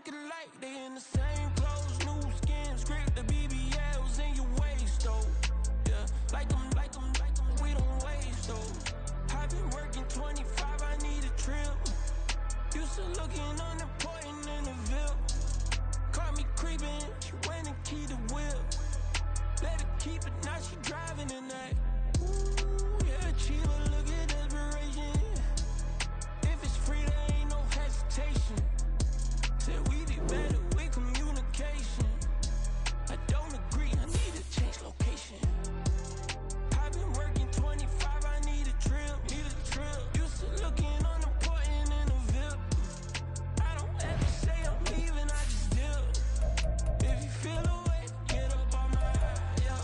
looking like they in the same clothes, new skin, script, the BBLs in your waist, though. Yeah, like them, we don't waste, though. I've been working 25, I need a trip. Used to looking unimportant in the Ville. Caught me creeping, she went and keyed the whip. Let her keep it, now she driving in that. Ooh, yeah, Chiba, look at desperation. If it's free, there ain't no hesitation. Said we be better with communication. I don't agree, I need to change location. I've been working 25, I need a trip. Used to looking unimportant in the VIP. I don't ever say I'm leaving, I just dip. If you feel away, get up on my yeah.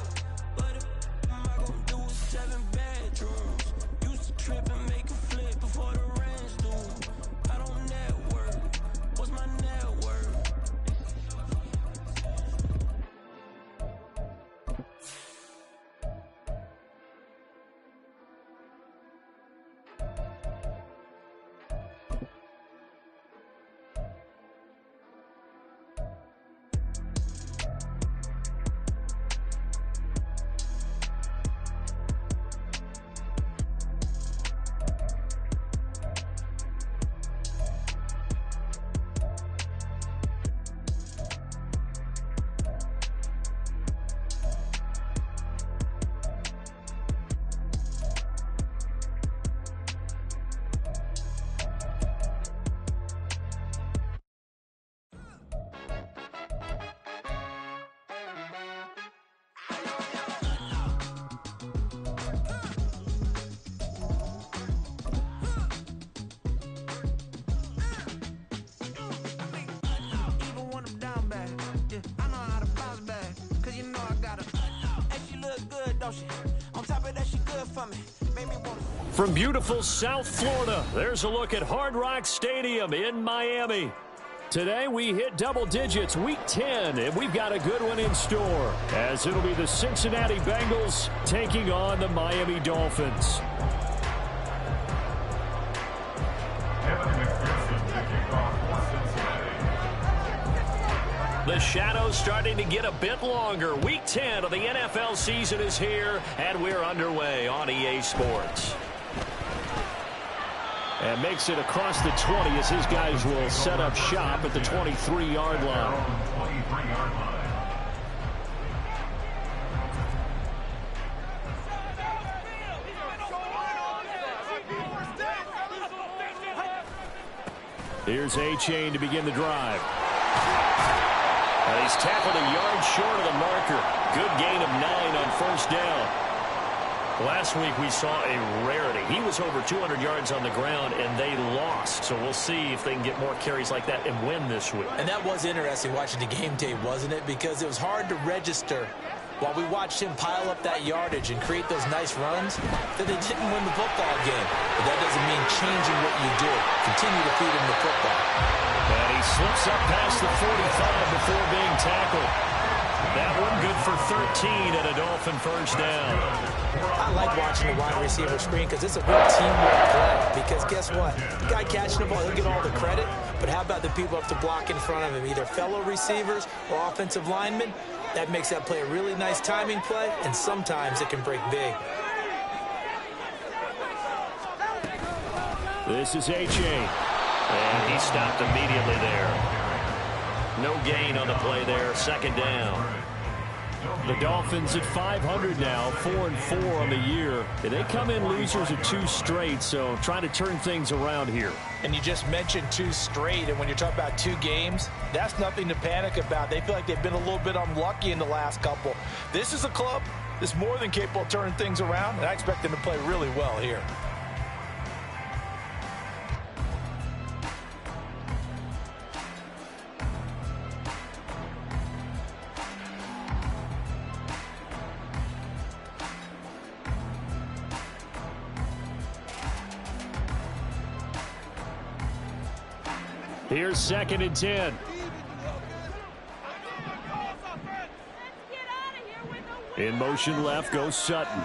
But if am I gonna do with 7 bedrooms? Used to trip and make a flip before the rent's due. I don't network. What's my net worth? From beautiful South Florida, there's a look at Hard Rock Stadium in Miami. Today we hit double digits, week 10, and we've got a good one in store, as it'll be the Cincinnati Bengals taking on the Miami Dolphins. The shadows starting to get a bit longer. Week 10 of the NFL season is here, and we're underway on EA Sports. And makes it across the 20 as his guys will set up shop at the 23-yard line. Here's A-Chain to begin the drive. And he's tackled a yard short of the marker. Good gain of 9 on first down. Last week we saw a rarity. He was over 200 yards on the ground, and they lost. So we'll see if they can get more carries like that and win this week. And that was interesting watching the game tape, wasn't it? Because it was hard to register while we watched him pile up that yardage and create those nice runs that they didn't win the football game. But that doesn't mean changing what you do. Continue to feed him the football. And he slips up past the 45 before being tackled. That one good for 13 and a Dolphin first down. I like watching the wide receiver screen because it's a real teamwork play. Because guess what? The guy catching the ball, he'll get all the credit. But how about the people up to block in front of him? Either fellow receivers or offensive linemen. That makes that play a really nice timing play, and sometimes it can break big. This is A-Chain. And he stopped immediately there. No gain on the play there. Second down. The Dolphins at 500 now, 4-4 on the year. And they come in losers of 2 straight, so trying to turn things around here. And you just mentioned 2 straight, and when you're talking about 2 games, that's nothing to panic about. They feel like they've been a little bit unlucky in the last couple. This is a club that's more than capable of turning things around, and I expect them to play really well here. Here's 2nd and 10. In motion left goes Sutton.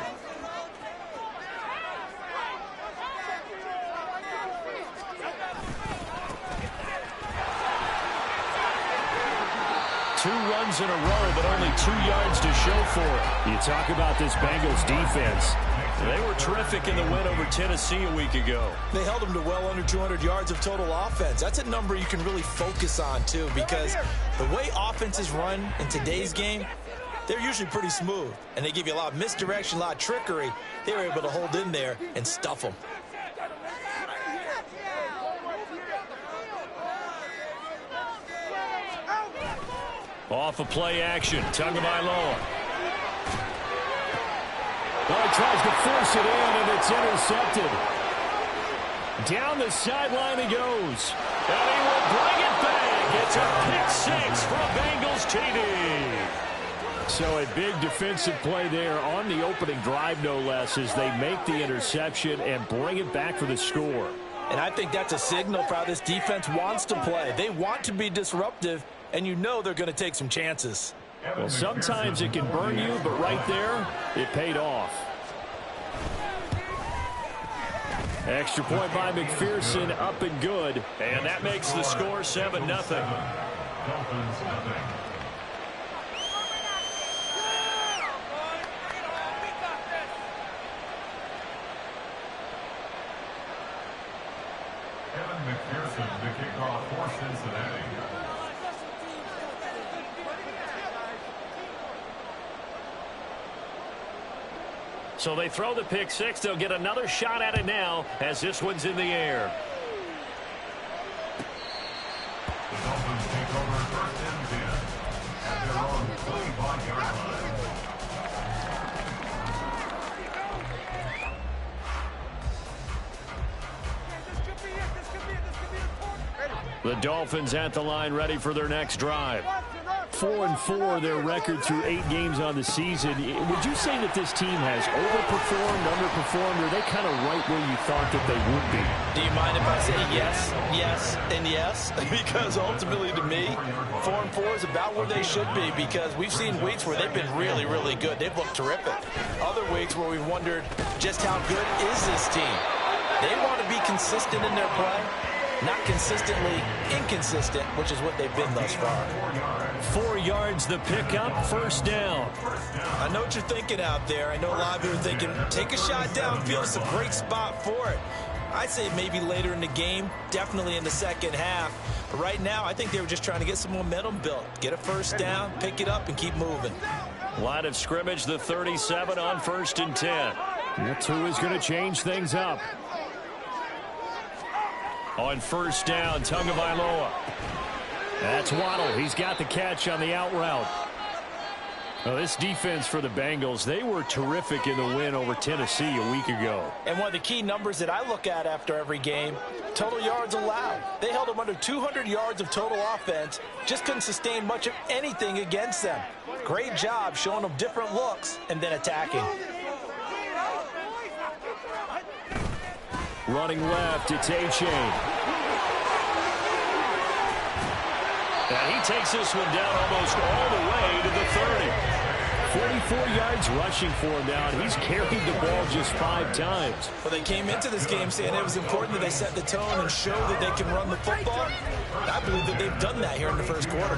2 runs in a row, but only 2 yards to show for it. You talk about this Bengals defense. They were terrific in the win over Tennessee a week ago. They held them to well under 200 yards of total offense. That's a number you can really focus on, too, because the way offenses run in today's game, they're usually pretty smooth, and they give you a lot of misdirection, a lot of trickery. They were able to hold in there and stuff them. Off of play action, Tagovailoa. Well, he tries to force it in, and it's intercepted. Down the sideline he goes. And he will bring it back. It's a pick 6 from Bengals TV. So a big defensive play there on the opening drive, no less, as they make the interception and bring it back for the score. And I think that's a signal for how this defense wants to play. They want to be disruptive, and you know they're going to take some chances. Well, sometimes it can burn you, but right there, it paid off. Extra point by McPherson, up and good. And that makes the score 7-0. McPherson, the kickoff for Cincinnati. So they throw the pick 6. They'll get another shot at it now as this one's in the air. The Dolphins take over 1st and 10 at their own 25-yard line. The Dolphins at the line, ready for their next drive. 4-4, their record through 8 games on the season. Would you say that this team has overperformed, underperformed, or are they kind of right where you thought that they would be? Do you mind if I say yes, yes, and yes? Because ultimately, to me, 4-4 is about where they should be, because we've seen weeks where they've been really, really good. They've looked terrific. Other weeks where we've wondered just how good is this team. They want to be consistent in their play. Not consistently inconsistent, which is what they've been thus far. 4 yards the pickup, 1st down. I know what you're thinking out there. I know a lot of you are thinking, take a shot downfield. It's a great spot for it. I'd say maybe later in the game, definitely in the second half. But right now, I think they were just trying to get some momentum built. Get a 1st down, pick it up, and keep moving. Line of scrimmage, the 37 on 1st and 10. That's who is going to change things up. On 1st down, Tagovailoa. That's Waddle. He's got the catch on the out route. Well, this defense for the Bengals, they were terrific in the win over Tennessee a week ago. And one of the key numbers that I look at after every game, total yards allowed. They held them under 200 yards of total offense, just couldn't sustain much of anything against them. Great job showing them different looks and then attacking. Running left, it's A-Chain. And he takes this one down almost all the way to the 30. 44 yards rushing for him now, and he's carried the ball just 5 times. Well, they came into this game saying it was important that they set the tone and show that they can run the football. I believe that they've done that here in the 1st quarter.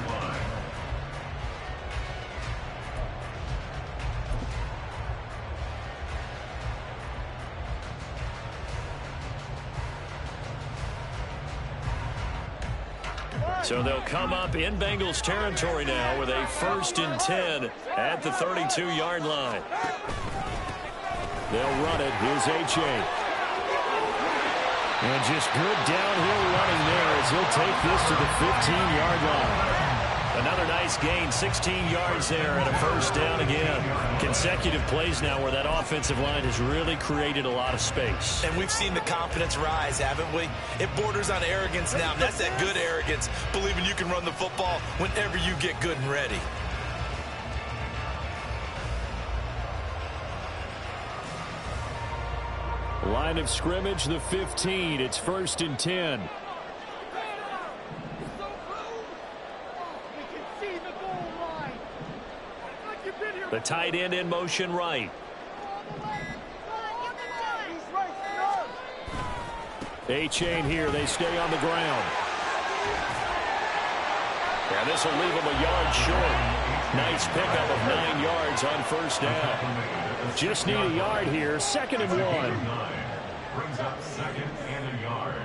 So they'll come up in Bengals territory now with a 1st and 10 at the 32-yard line. They'll run it. Here's A-Chain. And just good downhill running there as he'll take this to the 15-yard line. Another nice gain, 16 yards there and a 1st down again. Consecutive plays now where that offensive line has really created a lot of space. And we've seen the confidence rise, haven't we? It borders on arrogance now. That's that good arrogance, believing you can run the football whenever you get good and ready. Line of scrimmage, the 15. It's 1st and 10. The tight end in motion right. A-Chain here. They stay on the ground. And this will leave him a yard short. Nice pickup of 9 yards on first down. Just need a yard here. 2nd and 1. Brings up 2nd and a yard.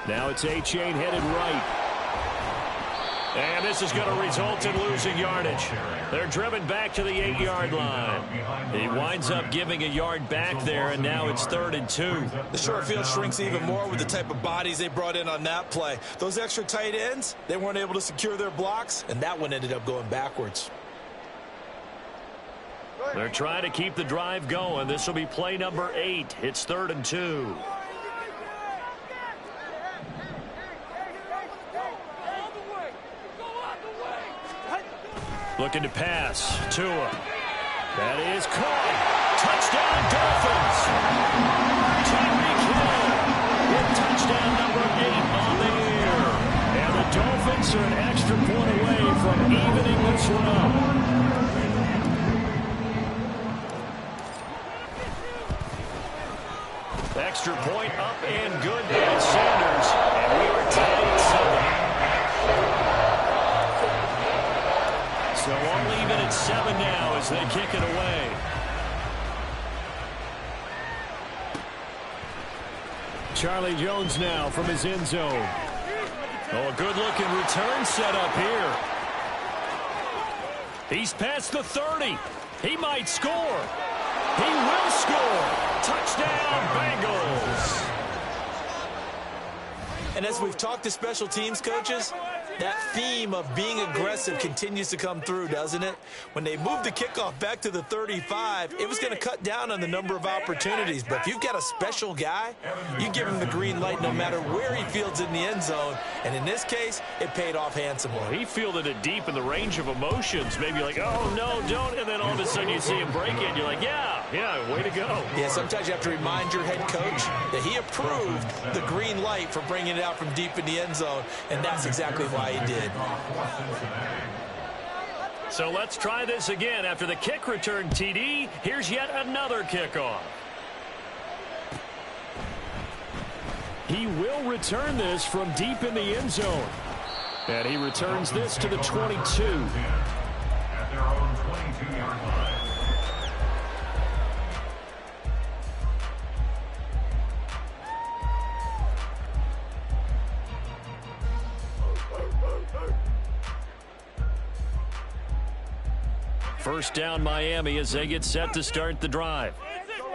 Now it's A-Chain headed right. And this is going to result in losing yardage. They're driven back to the 8-yard line. He winds up giving a yard back there, and now it's 3rd and 2. The short field shrinks even more with the type of bodies they brought in on that play. Those extra tight ends, they weren't able to secure their blocks, and that one ended up going backwards. They're trying to keep the drive going. This will be play number 8. It's 3rd and 2. Looking to pass. Tua. That is caught. Touchdown, Dolphins. Tyreek Hill with touchdown number 8 on the year. And the Dolphins are an extra point away from evening this one up. Extra point up and good by Sanders. And we are tied at 7. So only even at 7 now as they kick it away. Charlie Jones now from his end zone. Oh, a good-looking return set up here. He's past the 30. He might score. He will score. Touchdown, Bengals. And as we've talked to special teams coaches, that theme of being aggressive continues to come through, doesn't it? When they moved the kickoff back to the 35, it was going to cut down on the number of opportunities. But if you've got a special guy, you give him the green light no matter where he fields in the end zone. And in this case, it paid off handsomely. He fielded it deep in the range of emotions. Maybe like, oh, no, don't. And then all of a sudden you see him break it. And you're like, yeah, way to go. Yeah, sometimes you have to remind your head coach that he approved the green light for bringing it out from deep in the end zone. And that's exactly why he did. So let's try this again. After the kick return TD, here's yet another kickoff. He will return this from deep in the end zone. And he returns this to the 22. At their own 22-yard line. First down Miami as they get set to start the drive.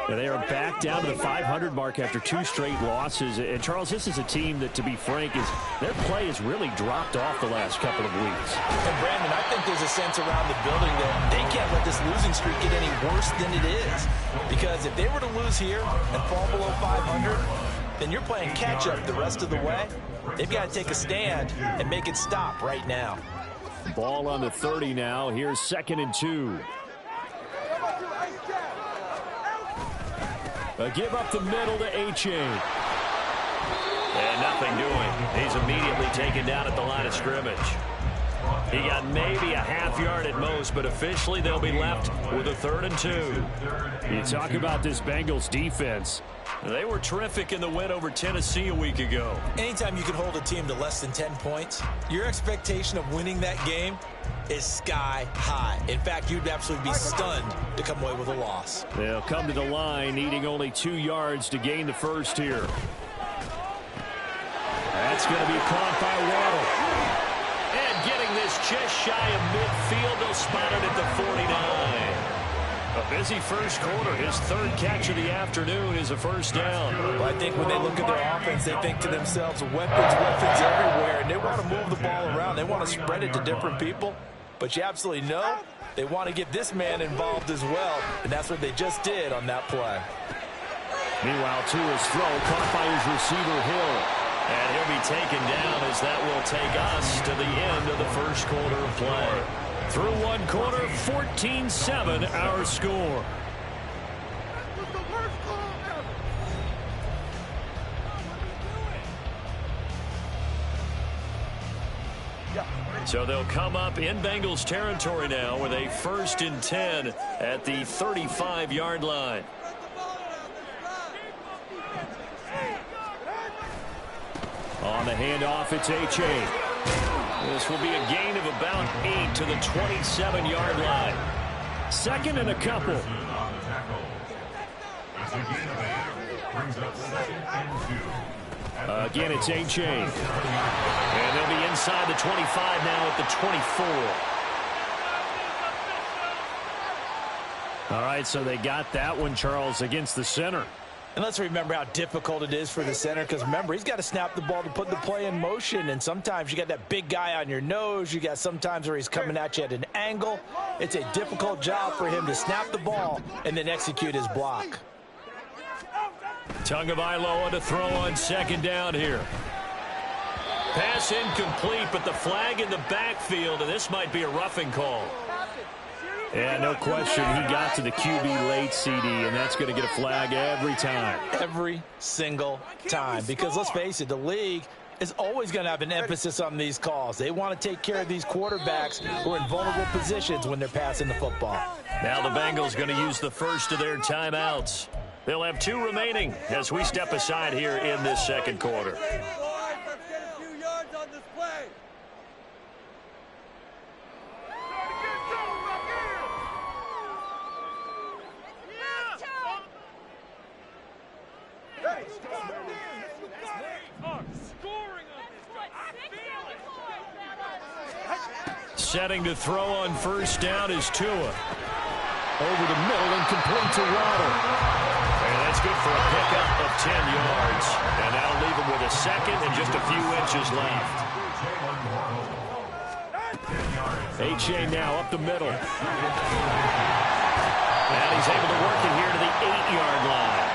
And they are back down to the 500 mark after 2 straight losses. And, Charles, this is a team that, to be frank, their play has really dropped off the last couple of weeks. And, Brandon, I think there's a sense around the building that they can't let this losing streak get any worse than it is. Because if they were to lose here and fall below 500, then you're playing catch-up the rest of the way. They've got to take a stand and make it stop right now. Ball on the 30 now. Here's 2nd and 2. A give up the middle to A-Chain. And nothing doing. He's immediately taken down at the line of scrimmage. He got maybe a half yard at most, but officially they'll be left with a 3rd and 2. You talk about this Bengals defense. They were terrific in the win over Tennessee a week ago. Anytime you can hold a team to less than 10 points, your expectation of winning that game is sky high. In fact, you'd absolutely be stunned to come away with a loss. They'll come to the line, needing only 2 yards to gain the first here. That's going to be caught by Waddle. And getting this just shy of midfield, they'll spot it at the 49. A busy first quarter. His 3rd catch of the afternoon is a first down. Well, I think when they look at their offense, they think to themselves, weapons everywhere, and they want to move the ball around. They want to spread it to different people. But you absolutely know they want to get this man involved as well, and that's what they just did on that play. Meanwhile, Tua's throw caught by his receiver, Hill. And he'll be taken down as that will take us to the end of the first quarter of play. Through 1 quarter, 14-7 our score. Yeah. So they'll come up in Bengals territory now with a 1st and 10 at the 35-yard line. On the handoff, it's H.A. This will be a gain of about 8 to the 27-yard line. 2nd and a couple. Again, it's H.A. And they'll be inside the 25 now at the 24. All right, so they got that one, Charles, against the center. And let's remember how difficult it is for the center, because remember, he's got to snap the ball to put the play in motion, and sometimes you got that big guy on your nose. You got sometimes where he's coming at you at an angle. It's a difficult job for him to snap the ball and then execute his block. Tagovailoa to throw on 2nd down here. Pass incomplete, but the flag in the backfield, and this might be a roughing call. Yeah, no question. He got to the QB late, CD, and that's going to get a flag every time. Every single time. Because let's face it, the league is always going to have an emphasis on these calls. They want to take care of these quarterbacks who are in vulnerable positions when they're passing the football. Now the Bengals going to use the first of their timeouts. They'll have 2 remaining as we step aside here in this 2nd quarter. Setting to throw on 1st down is Tua. Over the middle and complete to Waddle. And that's good for a pickup of 10 yards. And that'll leave him with a 2nd and just a few inches left. H.A. now up the middle. And he's able to work it here to the 8-yard line.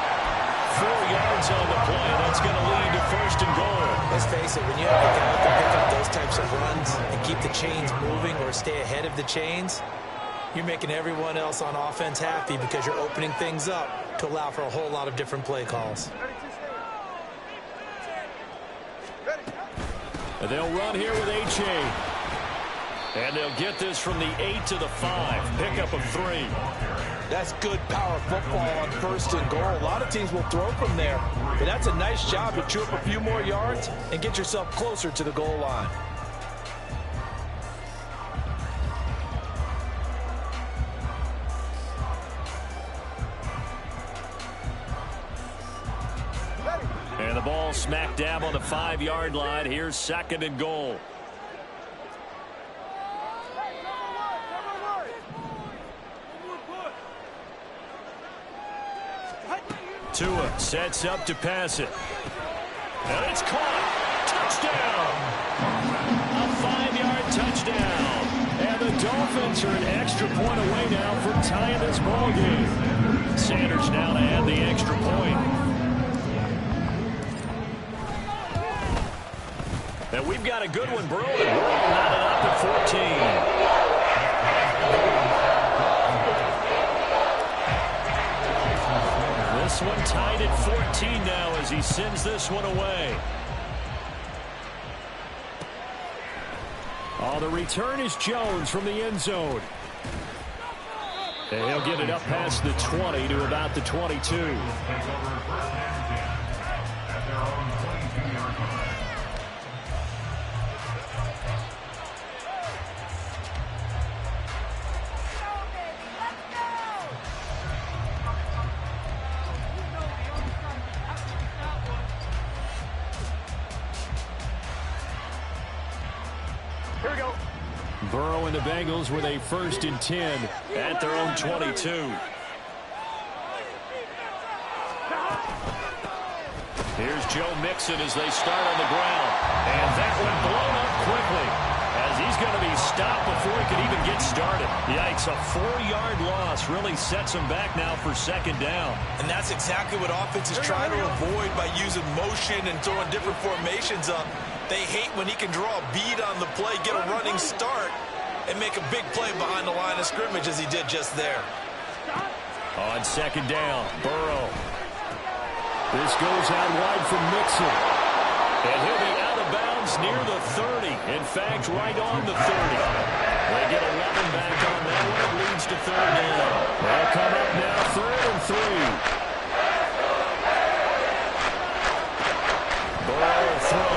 4 yards on the play. That's going to lead to 1st and goal. Let's face it, when you have a guy who can pick up those types of runs and keep the chains moving or stay ahead of the chains, you're making everyone else on offense happy because you're opening things up to allow for a whole lot of different play calls. And they'll run here with H.A. And they'll get this from the 8 to the 5. Pickup of 3. That's good power football on 1st and goal. A lot of teams will throw from there, but that's a nice job to chew up a few more yards and get yourself closer to the goal line. And the ball smack dab on the 5-yard line. Here's 2nd and goal. Tua sets up to pass it. And it's caught. Touchdown. A 5-yard touchdown. And the Dolphins are an extra point away now from tying this ball game. Sanders now to add the extra point. And we've got a good one brewing. We're all knotted up at 14. This one tied at 14 now as he sends this one away. Oh, the return is Jones from the end zone. And he'll get it up past the 20 to about the 22. Burrow and the Bengals with a 1st and 10 at their own 22. Here's Joe Mixon as they start on the ground. And that one blown up quickly as he's going to be stopped before he could even get started. Yikes, a 4-yard loss really sets him back now for 2nd down. And that's exactly what offenses try to avoid by using motion and throwing different formations up. They hate when he can draw a bead on the play, get a running start, and make a big play behind the line of scrimmage as he did just there. On 2nd down, Burrow. This goes out wide from Mixon. And he'll be out of bounds It's near the 30. In fact, right on the 30. They get 11 back on that one. It leads to third down. They'll come up now, 3rd and 3. Burrow will throw.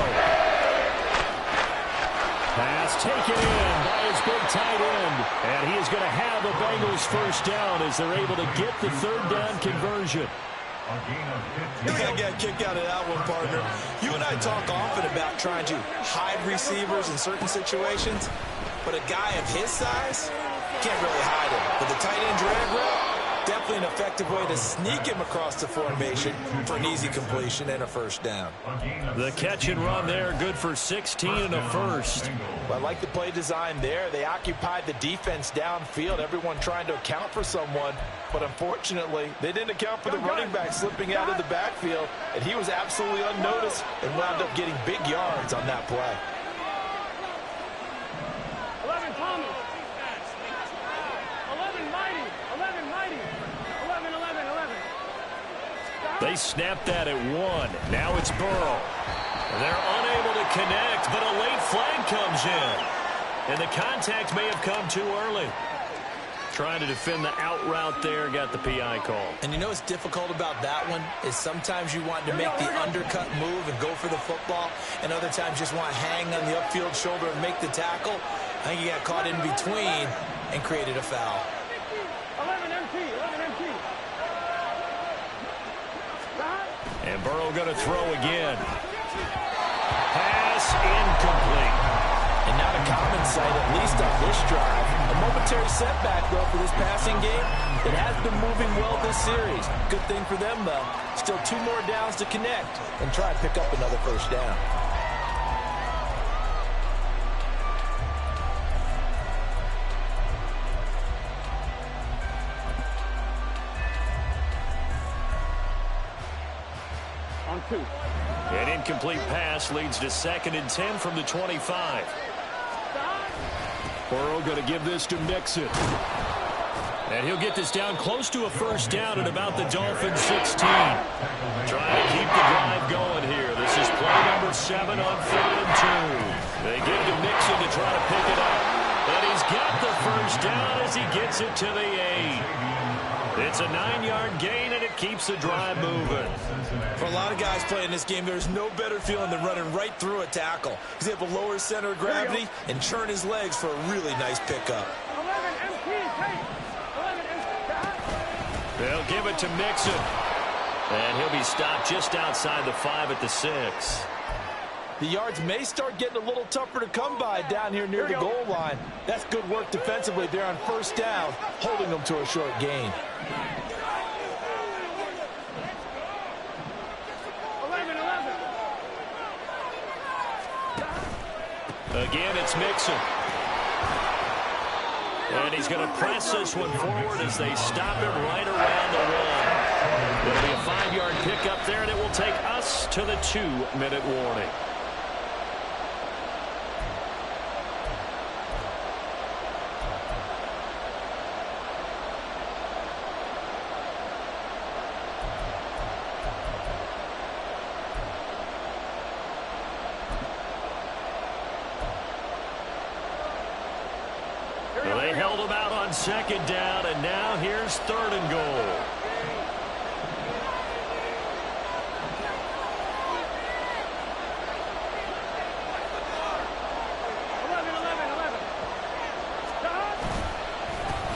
Pass taken in by his big tight end. And he is going to have the Bengals first down as they're able to get the 3rd down conversion. You got to get a kick out of that one, partner. You and I talk often about trying to hide receivers in certain situations, but a guy of his size can't really hide him. With the tight end drag route, definitely an effective way to sneak him across the formation for an easy completion and a first down. The catch and run there, good for 16 and a first. Well, I like the play design there. They occupied the defense downfield, everyone trying to account for someone. But unfortunately, they didn't account for the running back slipping out of the backfield, and he was absolutely unnoticed and wound up getting big yards on that play. 11 Thomas. 11 Mighty. 11 Mighty. 11, 11, 11. They snapped that at 1. Now it's Burrow. They're unable to connect, but a late flag comes in. And the contact may have come too early. Trying to defend the out route there, got the PI call. And you know what's difficult about that one is sometimes you want to make the undercut move and go for the football, and other times just want to hang on the upfield shoulder and make the tackle. I think he got caught in between and created a foul. 11 MT, 11 MT. And Burrow going to throw again. Pass incomplete. And not a common sight, at least on this drive. A momentary setback, though, for this passing game. It has been moving well this series. Good thing for them, though. Still 2 more downs to connect and try and pick up another first down. On 2. An incomplete pass leads to 2nd and 10 from the 25. Burrow going to give this to Mixon. And he'll get this down close to a first down at about the Dolphins 16. Trying to keep the drive going here. This is play number 7 on 3rd and 2. They give to Mixon to try to pick it up. And he's got the first down as he gets it to the 8. It's a 9-yard gain, and it keeps the drive moving. For a lot of guys playing this game, there's no better feeling than running right through a tackle. He's able to lower his center of gravity and churn his legs for a really nice pickup. 11 MT, take. 11 MT. They'll give it to Mixon. And he'll be stopped just outside the 5 at the 6. The yards may start getting a little tougher to come by down here near the goal line. That's good work defensively there on first down, holding them to a short gain. 11, 11. Again, it's Mixon. And he's going to press this one forward as they stop him right around the 1. It'll be a 5-yard pickup there, and it will take us to the 2-minute warning. They held him out on 2nd down, and now here's 3rd and goal.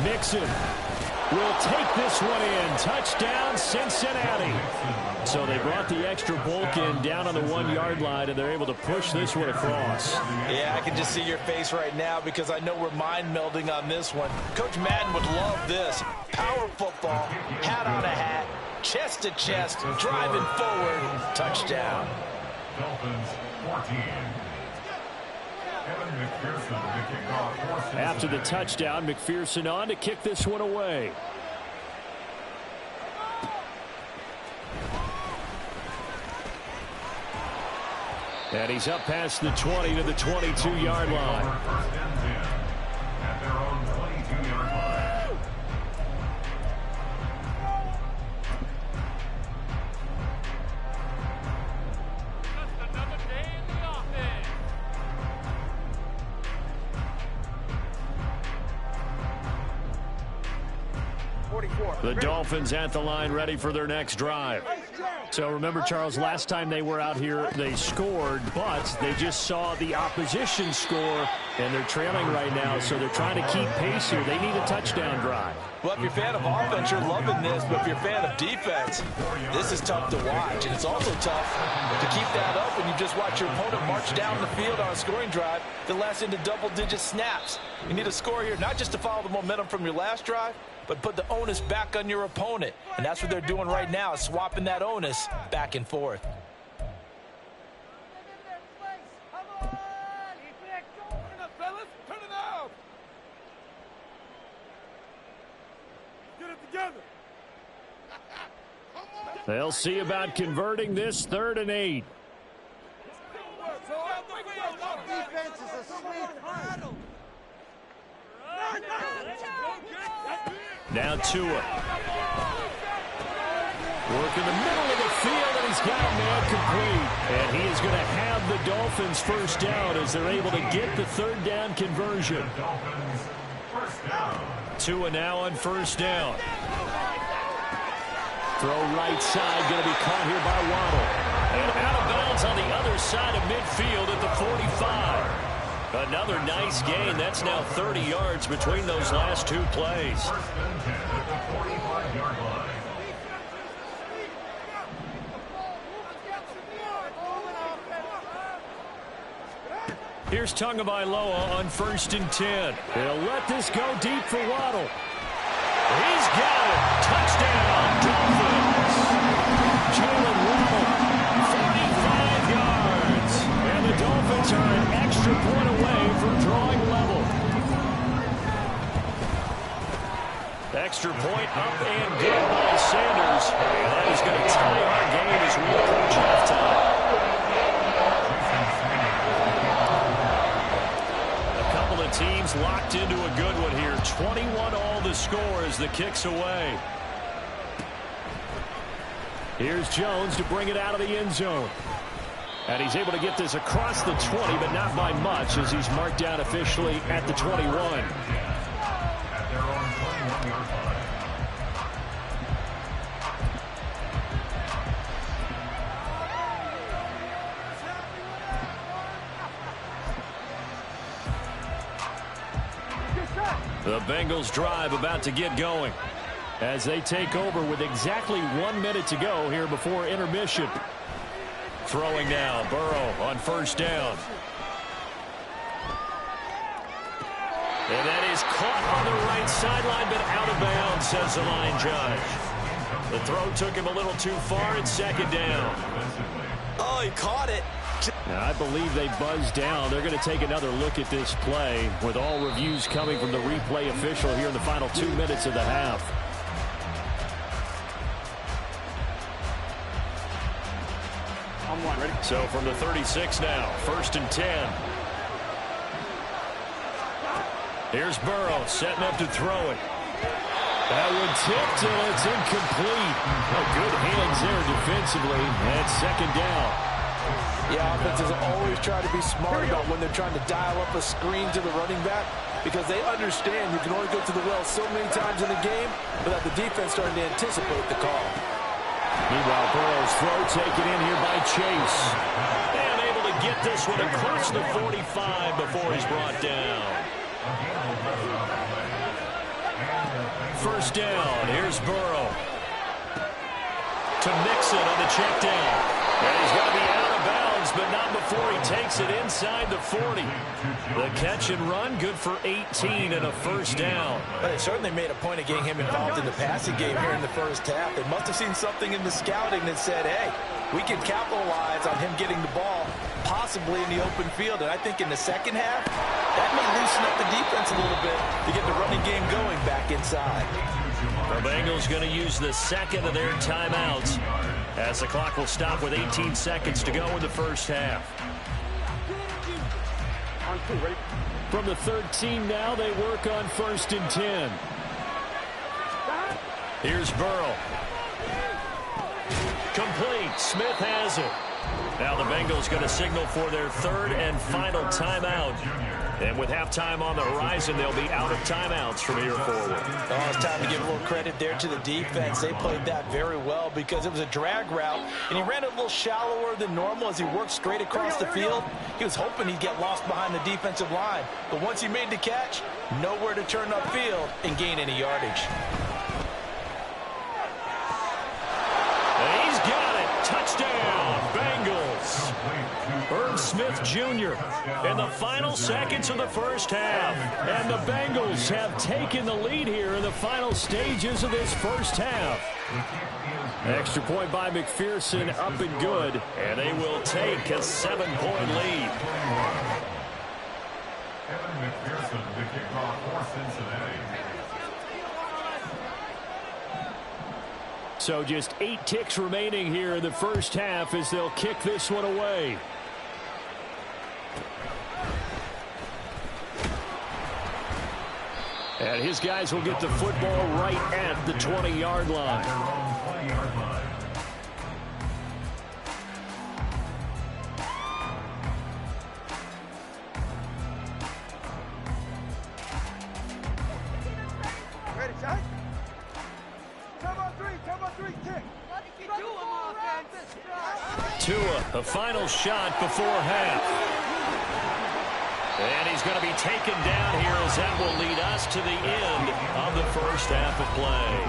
Mixon will take this one in. Touchdown, Cincinnati. So they brought the extra bulk in down on the 1-yard line, and they're able to push this one across. Yeah, I can just see your face right now because I know we're mind melding on this one. Coach Madden would love this. Power football, hat on a hat, chest to chest, driving forward, touchdown. Dolphins 14. After the touchdown, McPherson on to kick this one away. And he's up past the 20 to the 22-yard line. At their own 22-yard line. Just another day in the office. The Dolphins at the line ready for their next drive. So remember, Charles, last time they were out here, they scored, but they just saw the opposition score, and they're trailing right now, so they're trying to keep pace here. They need a touchdown drive. Well, if you're a fan of offense, you're loving this, but if you're a fan of defense, this is tough to watch, and it's also tough to keep that up when you just watch your opponent march down the field on a scoring drive that lasts into double-digit snaps. You need a score here, not just to follow the momentum from your last drive, but put the onus back on your opponent. And that's what they're doing right now, swapping that onus back and forth. They'll see about converting this 3rd and 8. Defense is asleep. Now Tua. Work in the middle of the field, and he's got a man complete. And he is going to have the Dolphins first down as they're able to get the 3rd down conversion. Tua now on first down. Throw right side, going to be caught here by Waddle. And out of bounds on the other side of midfield at the 45. Another nice gain. That's now 30 yards between those last 2 plays. Here's Tagovailoa on 1st and 10. They'll let this go deep for Waddle. He's got it. Touchdown, Dolphins. Jalen Waddle, 45 yards. And the Dolphins are an extra point away from drawing level. Extra point up and good by Sanders. And that is going to tie our game as we approach halftime. Teams locked into a good one here. 21-all the score as the kick's away. Here's Jones to bring it out of the end zone. And he's able to get this across the 20, but not by much as he's marked down officially at the 21. At their own 21-yard line. The Bengals drive about to get going as they take over with exactly 1 minute to go here before intermission. Throwing now, Burrow on first down. And that is caught on the right sideline, but out of bounds, says the line judge. The throw took him a little too far. It's 2nd down. Oh, he caught it. Now, I believe they buzzed down. They're going to take another look at this play with all reviews coming from the replay official here in the final 2 minutes of the half. So from the 36 now, 1st and 10. Here's Burrow setting up to throw it. That one tipped and it's incomplete. Good hands there defensively. And 2nd down. Yeah, offenses always try to be smart about when they're trying to dial up a screen to the running back because they understand you can only go to the well so many times in the game without the defense starting to anticipate the call. Meanwhile, Burrow's throw taken in here by Chase. And able to get this one across the 45 before he's brought down. 1st down. Here's Burrow. To Mixon on the check down. And he's going to be out of bounds, but not before he takes it inside the 40. The catch and run, good for 18 and a 1st down. But they certainly made a point of getting him involved in the passing game here in the 1st half. They must have seen something in the scouting that said, hey, we can capitalize on him getting the ball, possibly in the open field. And I think in the 2nd half, that may loosen up the defense a little bit to get the running game going back inside. The Bengals going to use the 2nd of their timeouts as the clock will stop with 18 seconds to go in the 1st half. From the 13 now, they work on 1st and 10. Here's Burrow. Complete. Smith has it. Now the Bengals going to signal for their 3rd and final timeout. And with halftime on the horizon, they'll be out of timeouts from here forward. Oh, it's time to give a little credit there to the defense. They played that very well because it was a drag route, and he ran it a little shallower than normal as he worked straight across the field. He was hoping he'd get lost behind the defensive line. But once he made the catch, nowhere to turn upfield and gain any yardage. And he's got it. Touchdown, Bengals. Herb Smith Jr. in the final seconds of the first half. And the Bengals have taken the lead here in the final stages of this first half. Extra point by McPherson, up and good. And they will take a 7-point lead. Kevin McPherson, the kickoff for Cincinnati. So just 8 ticks remaining here in the first half as they'll kick this one away. And his guys will get the football right at the 20-yard line. Their own 20-yard line. Ready, shot? Come on three, kick. Tua, the final shot before half. And he's going to be taken down here as that will lead us to the end of the first half of play.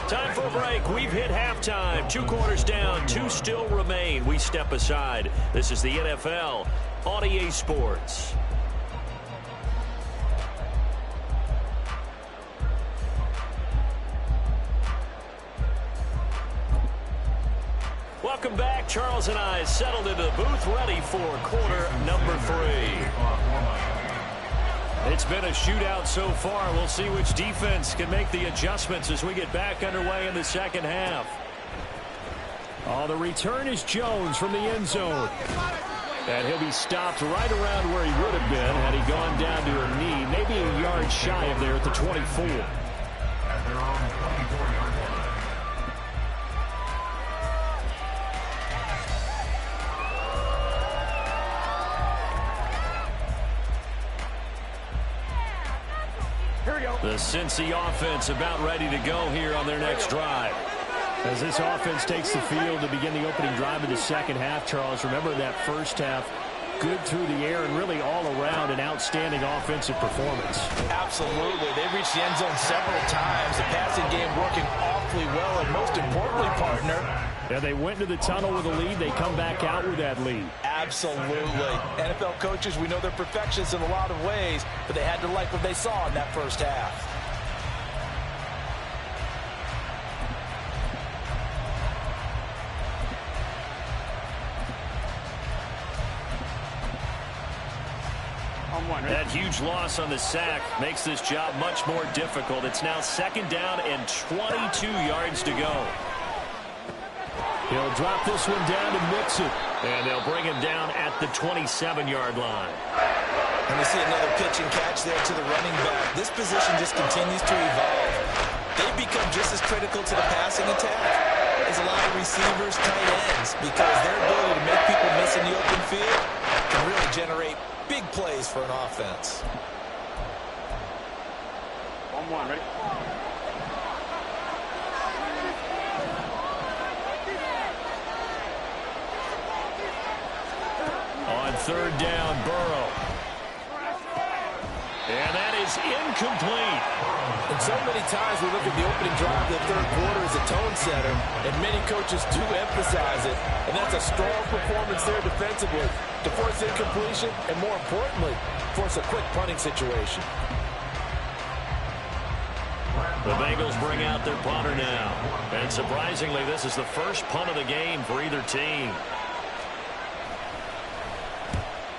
Time for a break. We've hit halftime. 2 quarters down, 2 still remain. We step aside. This is the NFL on EA Sports. Welcome back. Charles and I settled into the booth, ready for quarter number 3. It's been a shootout so far. We'll see which defense can make the adjustments as we get back underway in the second half. Oh, the return is Jones from the end zone. And he'll be stopped right around where he would have been had he gone down to a knee, maybe a yard shy of there at the 24. At their own 24-yard line. The Cincy offense about ready to go here on their next drive. As this offense takes the field to begin the opening drive of the second half, Charles, remember that first half, good through the air and really all around an outstanding offensive performance. Absolutely. They reached the end zone several times. The passing game working awfully well, and most importantly, partner, and they went into the tunnel with a lead. They come back out with that lead. Absolutely. NFL coaches, we know they're perfectionists in a lot of ways, but they had to like what they saw in that first half. That huge loss on the sack makes this job much more difficult. It's now 2nd down and 22 yards to go. He'll drop this one down to Mixon. And they'll bring him down at the 27-yard line. And we see another pitch and catch there to the running back. This position just continues to evolve. They've become just as critical to the passing attack as a lot of receivers, tight ends, because their ability to make people miss in the open field can really generate big plays for an offense. 1-1, ready? On 3rd down, Burrow. And that is incomplete. And so many times we look at the opening drive of the 3rd quarter as a tone setter, and many coaches do emphasize it. And that's a strong performance there defensively to force incompletion and, more importantly, force a quick punting situation. The Bengals bring out their punter now. And surprisingly, this is the first punt of the game for either team.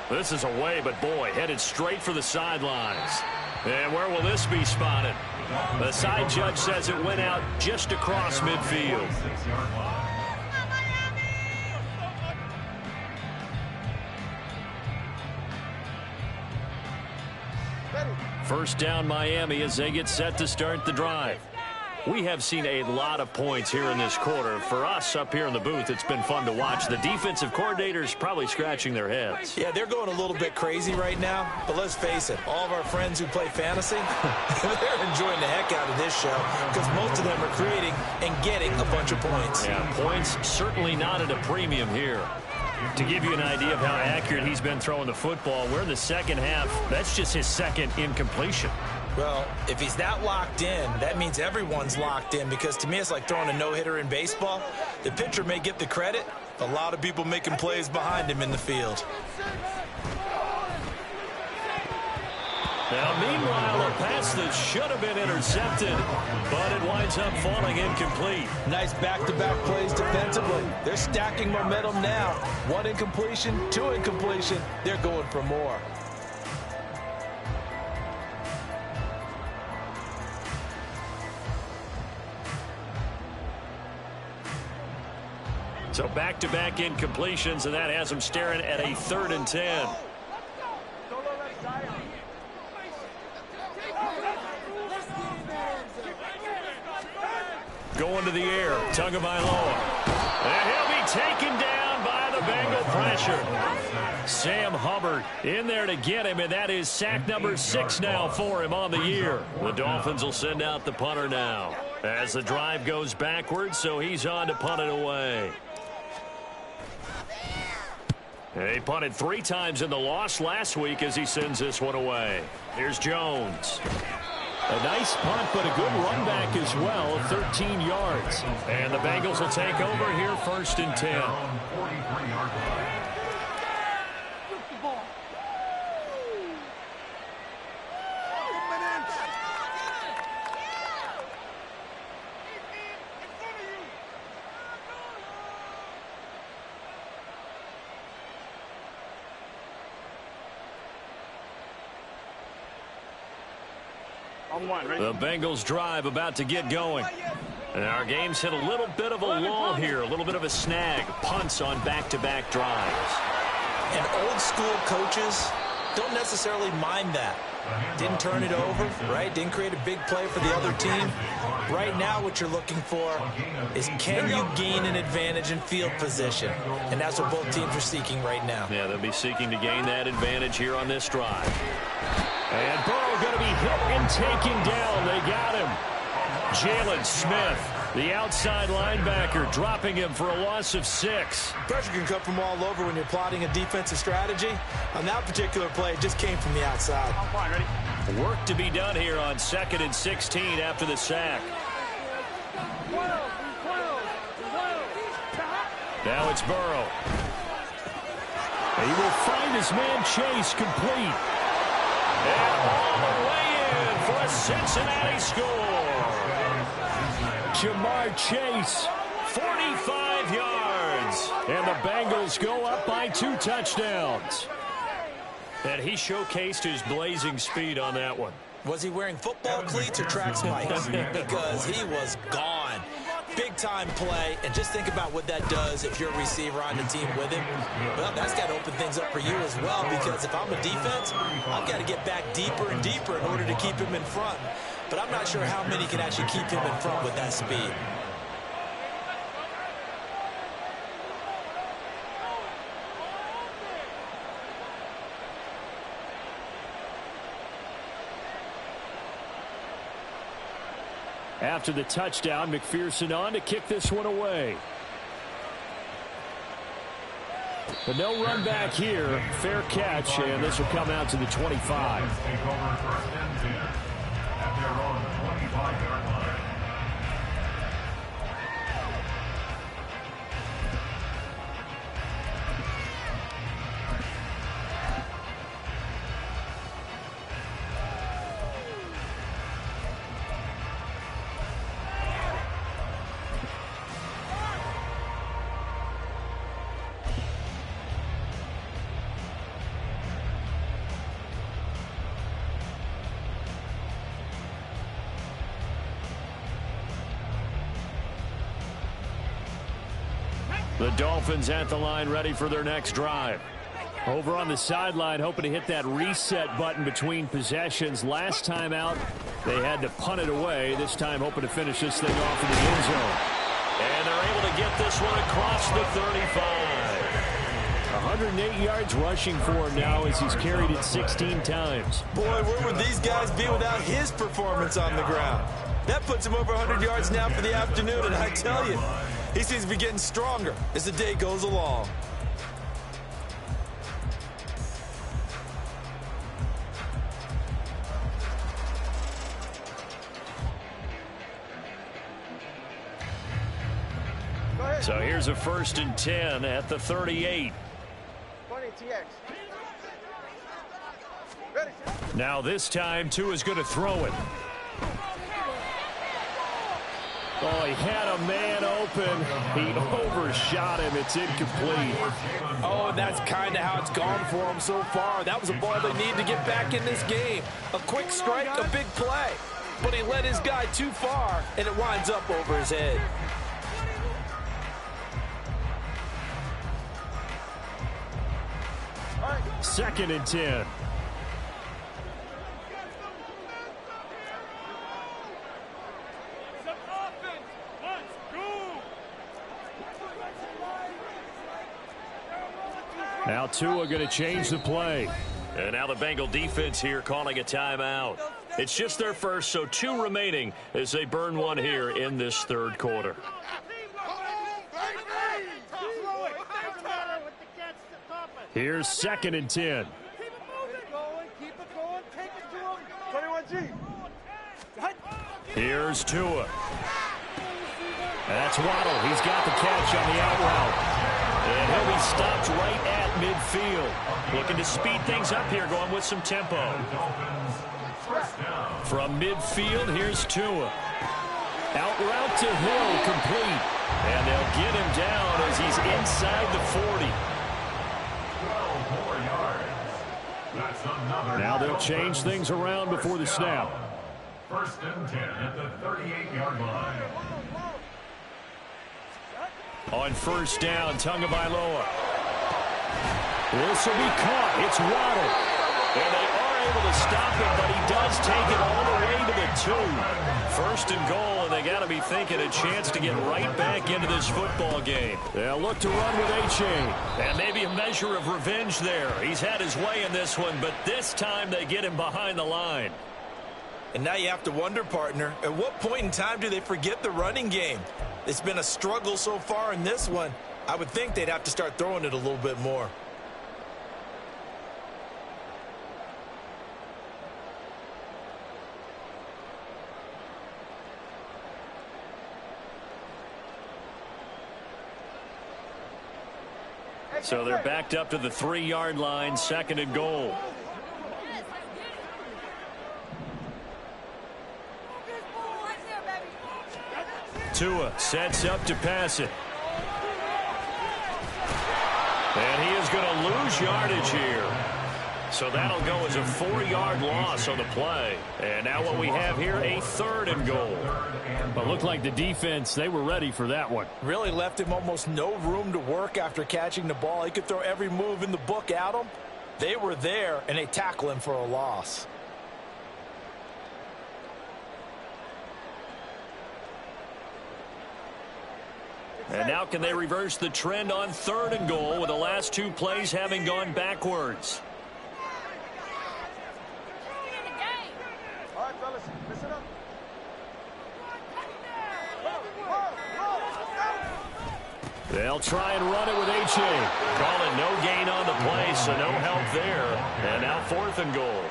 This is away, but boy, headed straight for the sidelines. And where will this be spotted? The side judge says it went out just across midfield. 6-yard line. First down, Miami, as they get set to start the drive. We have seen a lot of points here in this quarter. For us up here in the booth, it's been fun to watch. The defensive coordinators probably scratching their heads. Yeah, they're going a little bit crazy right now, but let's face it, all of our friends who play fantasy, they're enjoying the heck out of this show because most of them are creating and getting a bunch of points. Yeah, points certainly not at a premium here. To give you an idea of how accurate he's been throwing the football, we're in the second half. That's just his second incompletion. Well, if he's that locked in, that means everyone's locked in because to me it's like throwing a no-hitter in baseball. The pitcher may get the credit, a lot of people making plays behind him in the field. Now, meanwhile, a pass that should have been intercepted, but it winds up falling incomplete. Nice back-to-back plays defensively. They're stacking momentum now. 1 incompletion, 2 incompletion. They're going for more. So back-to-back incompletions, and that has them staring at a 3rd and 10. Going to the air, Tagovailoa. And he'll be taken down by the Bengal pressure. Sam Hubbard in there to get him, and that is sack number 6 now for him on the year. The Dolphins will send out the punter now as the drive goes backwards, so he's on to punt it away. He punted 3 times in the loss last week as he sends this one away. Here's Jones. A nice punt, but a good run back as well, 13 yards. And the Bengals will take over here 1st and 10. The Bengals drive about to get going. And our game's hit a little bit of a lull here, a little bit of a snag. Punts on back-to-back drives. And old school coaches don't necessarily mind that. Didn't turn it over, right? Didn't create a big play for the other team. Right now what you're looking for is can you gain an advantage in field position? And that's what both teams are seeking right now. Yeah, they'll be seeking to gain that advantage here on this drive. And Burrow going to be hit and taken down. They got him. Jalen Smith, the outside linebacker, dropping him for a loss of 6. Pressure can come from all over when you're plotting a defensive strategy. On that particular play, it just came from the outside. Work to be done here on 2nd and 16 after the sack. Now it's Burrow. He will find his man Chase complete. And all the way in for a Cincinnati score. Jamar Chase, 45 yards. And the Bengals go up by 2 touchdowns. And he showcased his blazing speed on that one. Was he wearing football cleats or track spikes? Because he was gone. Big-time play, and just think about what that does if you're a receiver on the team with him. Well, that's got to open things up for you as well, because if I'm a defense, I've got to get back deeper and deeper in order to keep him in front. But I'm not sure how many can actually keep him in front with that speed. After the touchdown, McPherson on to kick this one away. But no run back here. Fair catch, and this will come out to the 25. Take over 1st and 10 at their own 25-yard line. The Dolphins at the line ready for their next drive. Over on the sideline, hoping to hit that reset button between possessions. Last time out, they had to punt it away. This time, hoping to finish this thing off in the end zone. And they're able to get this one across the 35. 108 yards rushing for him now as he's carried it 16 times. Boy, where would these guys be without his performance on the ground? That puts him over 100 yards now for the afternoon, and I tell you, he seems to be getting stronger as the day goes along. So here's a 1st and 10 at the 38. Now this time, Tua is going to throw it. Oh, he had a man open. He overshot him. It's incomplete. Oh, and that's kind of how it's gone for him so far. That was a ball they need to get back in this game. A quick strike, a big play. But he led his guy too far, and it winds up over his head. Second and 10. Now Tua going to change the play. And now the Bengal defense here calling a timeout. It's just their first, so 2 remaining as they burn one here in this 3rd quarter. Here's 2nd and 10. Keep it going, keep it going, take it to him. 21G. Here's Tua. That's Waddle. He's got the catch on the out route. And he'll be stopped right at midfield. Looking to speed things up here, going with some tempo. From midfield, here's Tua. Out route to Hill, complete. And they'll get him down as he's inside the 40. Now they'll change things around before the snap. 1st and 10 at the 38-yard line. On 1st down, Tagovailoa. This will be caught. It's Waddle. And they are able to stop him, but he does take it all the way to the 2. 1st and goal, and they got to be thinking a chance to get right back into this football game. They'll look to run with H.A. And maybe a measure of revenge there. He's had his way in this one, but this time they get him behind the line. And now you have to wonder, partner, at what point in time do they forget the running game? It's been a struggle so far in this one. I would think they'd have to start throwing it a little bit more. So they're backed up to the 3-yard line, 2nd and goal. Tua sets up to pass it. And he is going to lose yardage here. So that'll go as a 4-yard loss on the play. And now what we have here, a 3rd and goal. But looked like the defense, they were ready for that one. Really left him almost no room to work after catching the ball. He could throw every move in the book at him. They were there, and they tackle him for a loss. And now can they reverse the trend on 3rd and goal with the last 2 plays having gone backwards? All right, fellas, listen up. They'll try and run it with H.A. Call it no gain on the play, so no help there. And now 4th and goal.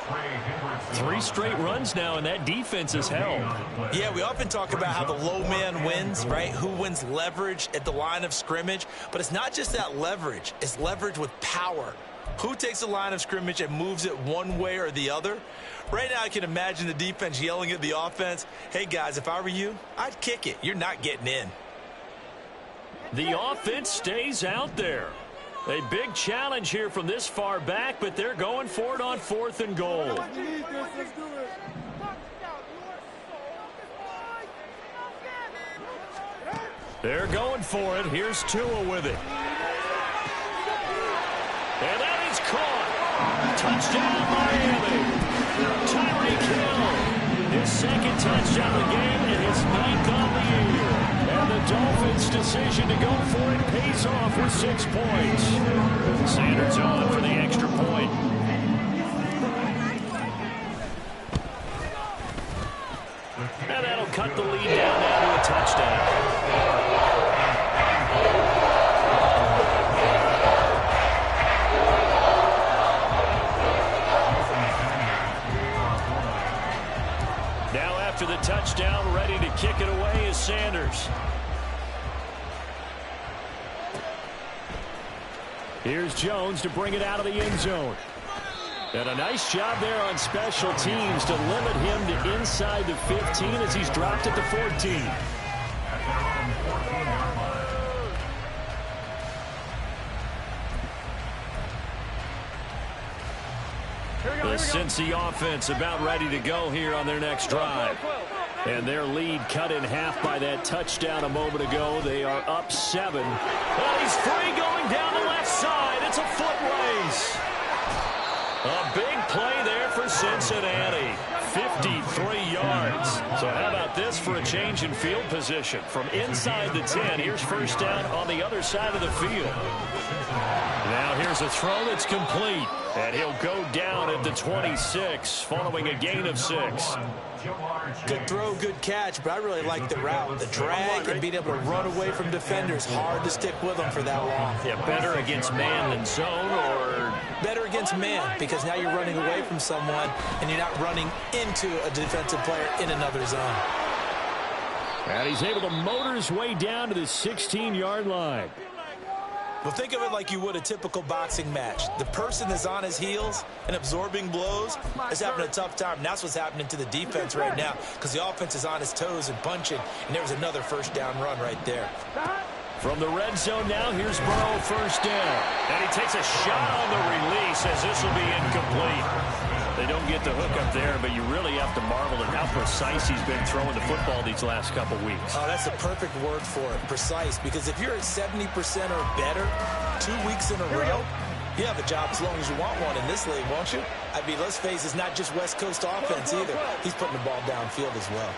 3 straight runs now, and that defense is held. Yeah, we often talk about how the low man wins, right? Who wins leverage at the line of scrimmage. But it's not just that leverage. It's leverage with power. Who takes the line of scrimmage and moves it one way or the other? Right now, I can imagine the defense yelling at the offense, hey, guys, if I were you, I'd kick it. You're not getting in. The offense stays out there. A big challenge here from this far back, but they're going for it on 4th and goal. They're going for it. Here's Tua with it. And that is Touchdown, Miami. Tyreek Hill, his second touchdown of the game and his 9th on the year. And the Dolphins' decision to go for it pays off with 6 points. Sanders on for the extra point. And that'll cut the lead down now to a touchdown. Now after the touchdown, ready to kick it away is Sanders. Here's Jones to bring it out of the end zone. And a nice job there on special teams to limit him to inside the 15 as he's dropped at the 14. The Cincy offense about ready to go here on their next drive. And their lead cut in half by that touchdown a moment ago. They are up 7. Well, he's free going down the left side. It's a foot race. A big play there for Cincinnati. 53 yards. So how about this for a change in field position? From inside the 10, here's first down on the other side of the field. Now here's a throw that's complete. And he'll go down at the 26 following a gain of 6. Good throw, good catch, but I really like the route. The drag and being able to run away from defenders. Hard to stick with them for that long. Yeah, better against man than zone, or better against man, because now you're running away from someone and you're not running into a defensive player in another zone. And he's able to motor his way down to the 16-yard line. Well, think of it like you would a typical boxing match. The person that's on his heels and absorbing blows is having a tough time. And that's what's happening to the defense right now, because the offense is on his toes and punching. And there was another first down run right there. From the red zone now, here's Burrow, first down. And he takes a shot on the release as this will be incomplete. They don't get the hook up there, but you really have to marvel at how precise he's been throwing the football these last couple weeks. Oh, that's a perfect word for it, precise, because if you're at 70% or better 2 weeks in a row, you have a job as long as you want one in this league, won't you? I mean, let's face it, it's not just West Coast offense either. He's putting the ball downfield as well.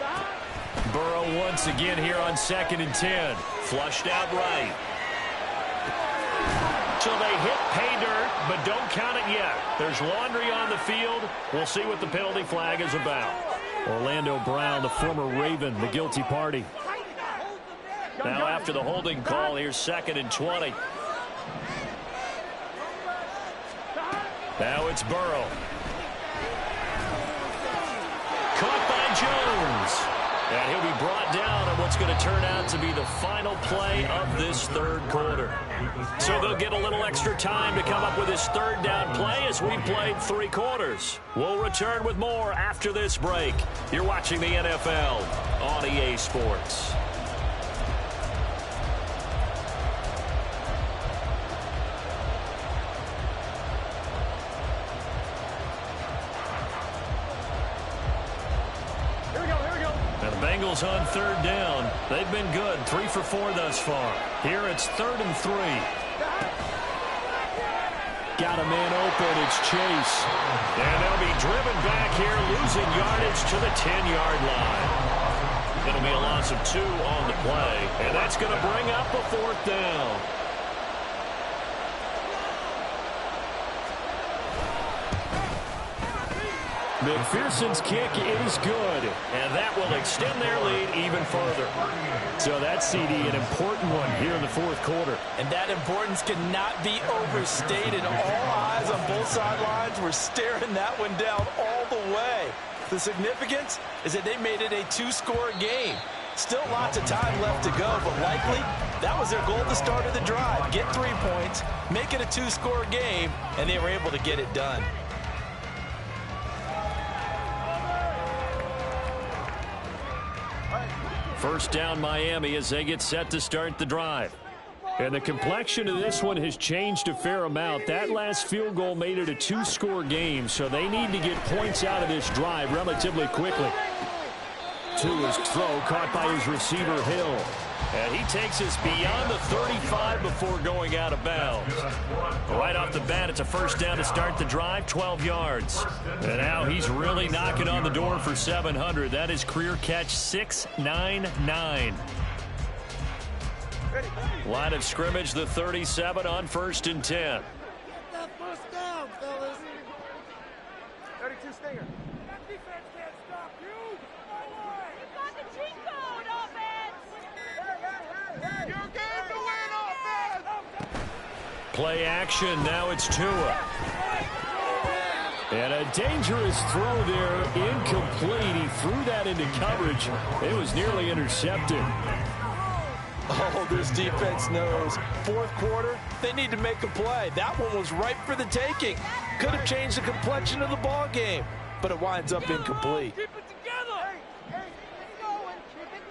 Burrow once again here on 2nd and 10. Flushed out right. So they hit pay dirt, but don't count it yet. There's laundry on the field. We'll see what the penalty flag is about. Orlando Brown, the former Raven, the guilty party. Now after the holding call, here's 2nd and 20. Now it's Burrow. Caught by Jones. And he'll be brought down on what's going to turn out to be the final play of this 3rd quarter. So they'll get a little extra time to come up with this 3rd down play as we played 3 quarters. We'll return with more after this break. You're watching the NFL on EA Sports. Bengals on 3rd down. They've been good. 3 for 4 thus far. Here it's 3rd and 3. Got a man open. It's Chase. And they'll be driven back here, losing yardage to the 10-yard line. It'll be a loss of 2 on the play. And that's going to bring up a 4th down. McPherson's kick is good, and that will extend their lead even further. So that's, CD, an important one here in the 4th quarter. And that importance cannot be overstated. All eyes on both sidelines were staring that one down all the way. The significance is that they made it a 2-score game. Still lots of time left to go, but likely that was their goal at the start of the drive. Get 3 points, make it a 2-score game, and they were able to get it done. First down Miami as they get set to start the drive. And the complexion of this one has changed a fair amount. That last field goal made it a 2-score game, so they need to get points out of this drive relatively quickly. To his throw, caught by his receiver Hill. And he takes us beyond the 35 before going out of bounds. Right off the bat, it's a first down to start the drive, 12 yards. And now he's really knocking on the door for 700. That is career catch 699. Line of scrimmage, the 37 on 1st and 10. Get that first down, fellas. 32 stinger. That defense can't stop you. You got the cheat code, offense. Hey. You're game to win, offense. Play action. Now it's Tua. And a dangerous throw there, incomplete. He threw that into coverage. It was nearly intercepted. Oh, this defense knows. Fourth quarter, they need to make a play. That one was ripe for the taking. Could have changed the complexion of the ball game, but it winds up incomplete. Keep it together. Hey, keep it going. Keep it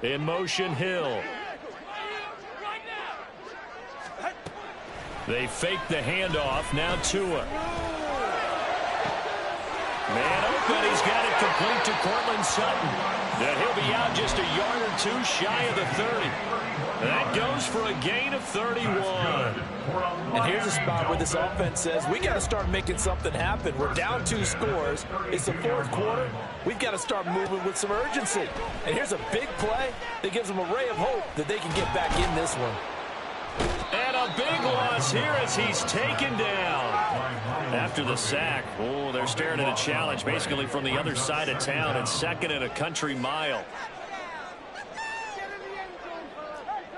going. In motion, Hill. Right now. They fake the handoff. Now Tua. Man open. He's got it complete to Cortland Sutton. And he'll be out just a yard or two shy of the 30. That goes for a gain of 31. And here's a spot where this offense says, we got to start making something happen. We're down 2 scores. It's the fourth quarter. We've got to start moving with some urgency. And here's a big play that gives them a ray of hope that they can get back in this one. And a big loss here as he's taken down. After the sack, oh, they're staring at a challenge basically from the other side of town and second and a country mile.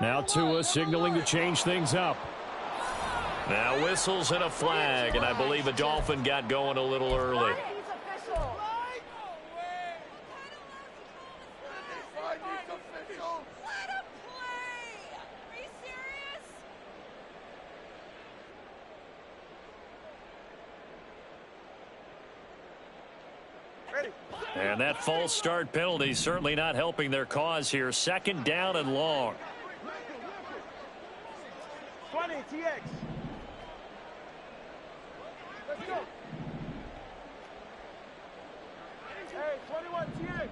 Now Tua signaling to change things up. Now whistles and a flag, and I believe a Dolphin got going a little early. And that false start penalty certainly not helping their cause here. Second down and long. 20, TX. Let's go. Hey, 21, TX.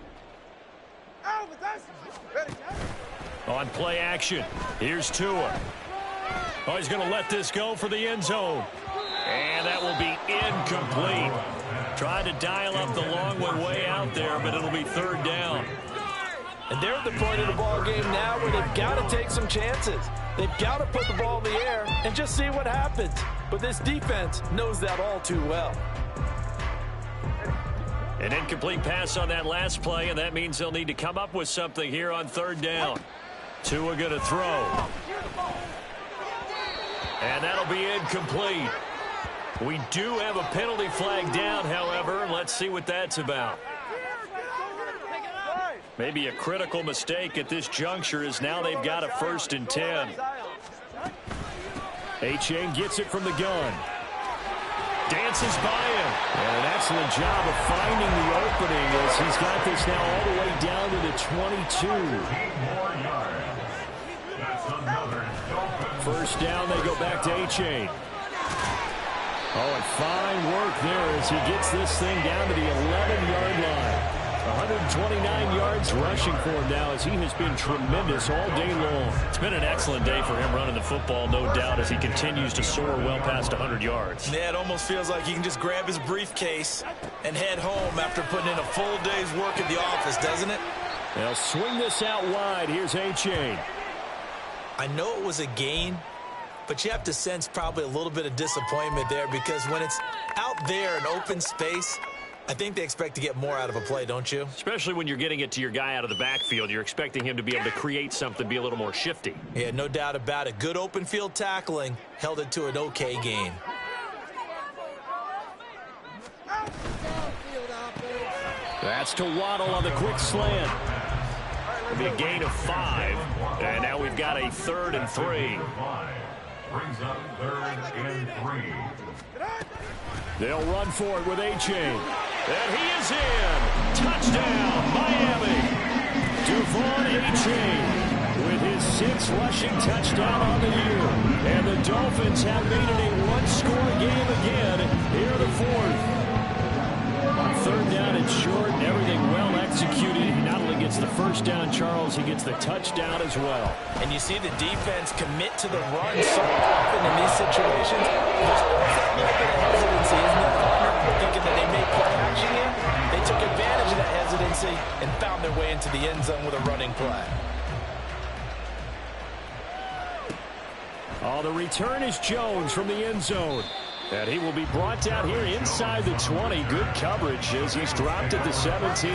Oh, but that's ready. On play action, here's Tua. Oh, he's going to let this go for the end zone. And that will be incomplete. Tried to dial up the long one way out there, but it'll be third down. And they're at the point of the ball game now where they've got to take some chances. They've got to put the ball in the air and just see what happens. But this defense knows that all too well. An incomplete pass on that last play, and that means they'll need to come up with something here on third down. Tua going to throw. And that'll be incomplete. We do have a penalty flag down, however. Let's see what that's about. Maybe a critical mistake at this juncture is now they've got a 1st and 10. A-Chain gets it from the gun. Dances by him. And an excellent job of finding the opening as he's got this now all the way down to the 22. First down, they go back to A-Chain. Oh, and fine work there as he gets this thing down to the 11-yard line. 129 yards rushing for him now as he has been tremendous all day long. It's been an excellent day for him running the football, no doubt, as he continues to soar well past 100 yards. Yeah, it almost feels like he can just grab his briefcase and head home after putting in a full day's work at the office, doesn't it? They'll swing this out wide. Here's A-Chain. I know it was a gain, but you have to sense probably a little bit of disappointment there because when it's out there in open space, I think they expect to get more out of a play, don't you? Especially when you're getting it to your guy out of the backfield. You're expecting him to be able to create something, be a little more shifty. Yeah, no doubt about it. Good open field tackling held it to an okay gain. That's to Waddle on the quick slant. It'll be a gain of 5. And now we've got a 3rd and 3. Brings up 3rd and 3. They'll run for it with A-Chain. And he is in. Touchdown, Miami. Devon A-Chain with his 6th rushing touchdown on the year. And the Dolphins have made it a one-score game again here in the 4th. On 3rd down and short, everything well executed. He not only gets the first down gets the touchdown as well. And you see the defense commit to the run so often in these situations. There's always that little bit of hesitancy, isn't there, partner? Thinking that they may play action here. They took advantage of that hesitancy and found their way into the end zone with a running play. Oh, the return is Jones from the end zone. And he will be brought down here inside the 20. Good coverage as he's dropped at the 17.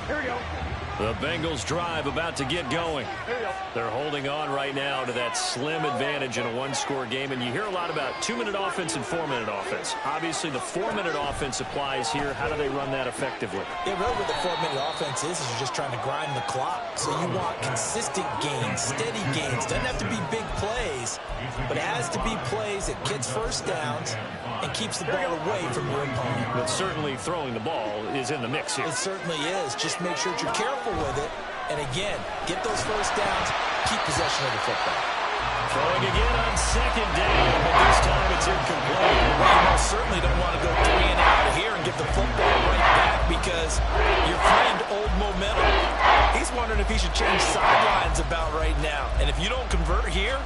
Here we go. The Bengals drive about to get going. They're holding on right now to that slim advantage in a one-score game. And you hear a lot about 2-minute offense and 4-minute offense. Obviously, the 4-minute offense applies here. How do they run that effectively? Yeah, really what the 4-minute offense is you're just trying to grind the clock. So you want consistent gains, steady gains. Doesn't have to be big plays, but it has to be plays that gets first downs and keeps the ball away from your opponent. But certainly throwing the ball is in the mix here. It certainly is. Just make sure that you're careful with it. And again, get those first downs, keep possession of the football. Throwing again on second down, but this time it's incomplete. Well, you most certainly don't want to go 3 and out of here and get the football right back because your friend, Old Momentum, he's wondering if he should change sidelines about right now. And if you don't convert here,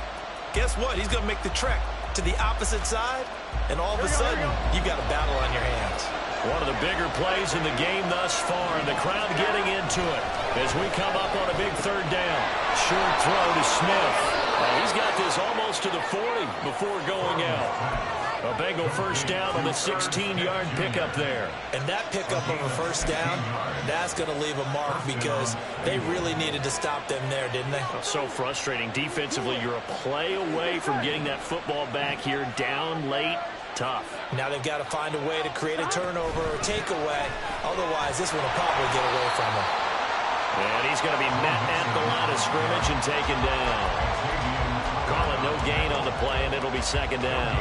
guess what? He's going to make the trek to the opposite side, and all of a sudden, you've got a battle on your hands. One of the bigger plays in the game thus far, and the crowd getting into it as we come up on a big third down. Short throw to Smith. He's got this almost to the 40 before going out. A Bengal first down on the 16-yard pickup there. And that pickup of a first down, that's going to leave a mark because they really needed to stop them there, didn't they? So frustrating. Defensively, you're a play away from getting that football back here down late. Tough. Now they've got to find a way to create a turnover or takeaway. Otherwise, this one will probably get away from them. And he's going to be met at the line of scrimmage and taken down. Call it no gain on the play, and it'll be second down.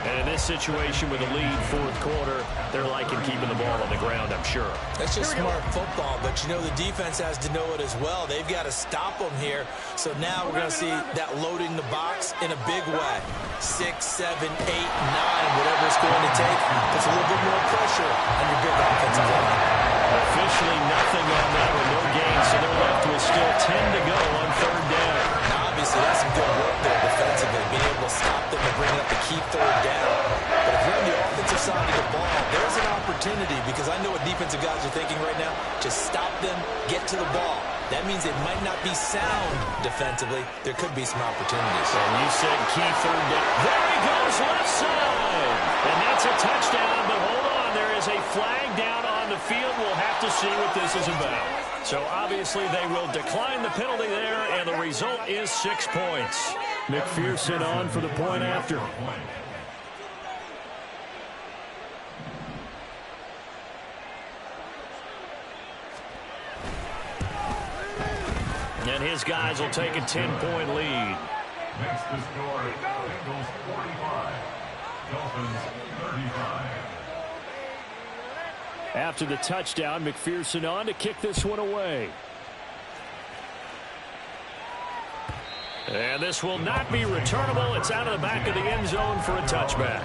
And in this situation with a lead fourth quarter, they're liking keeping the ball on the ground, I'm sure. That's just smart football, but you know the defense has to know it as well. They've got to stop them here. So now we're going to see that loading the box in a big way. 6, 7, 8, 9, whatever it's going to take. Puts a little bit more pressure on your big offensive line. Officially nothing on that with no gain, so they're left with still 10 to go on third down. Now, obviously, that's some good work there defensively, being able to stop them and bring up the key third down. But if you're on the offensive side of the ball, there's an opportunity because I know what defensive guys are thinking right now. Just stop them, get to the ball. That means it might not be sound defensively. There could be some opportunities. And you said key third down. There he goes, left side. And that's a touchdown, but hold on. There is a flag down on the field. We'll have to see what this is about. So obviously they will decline the penalty there, and the result is 6 points. McPherson on for the point after. And his guys will take a 10-point lead. Makes the score Bengals 45, Dolphins 35. After the touchdown, McPherson on to kick this one away. And this will not be returnable. It's out of the back of the end zone for a touchback.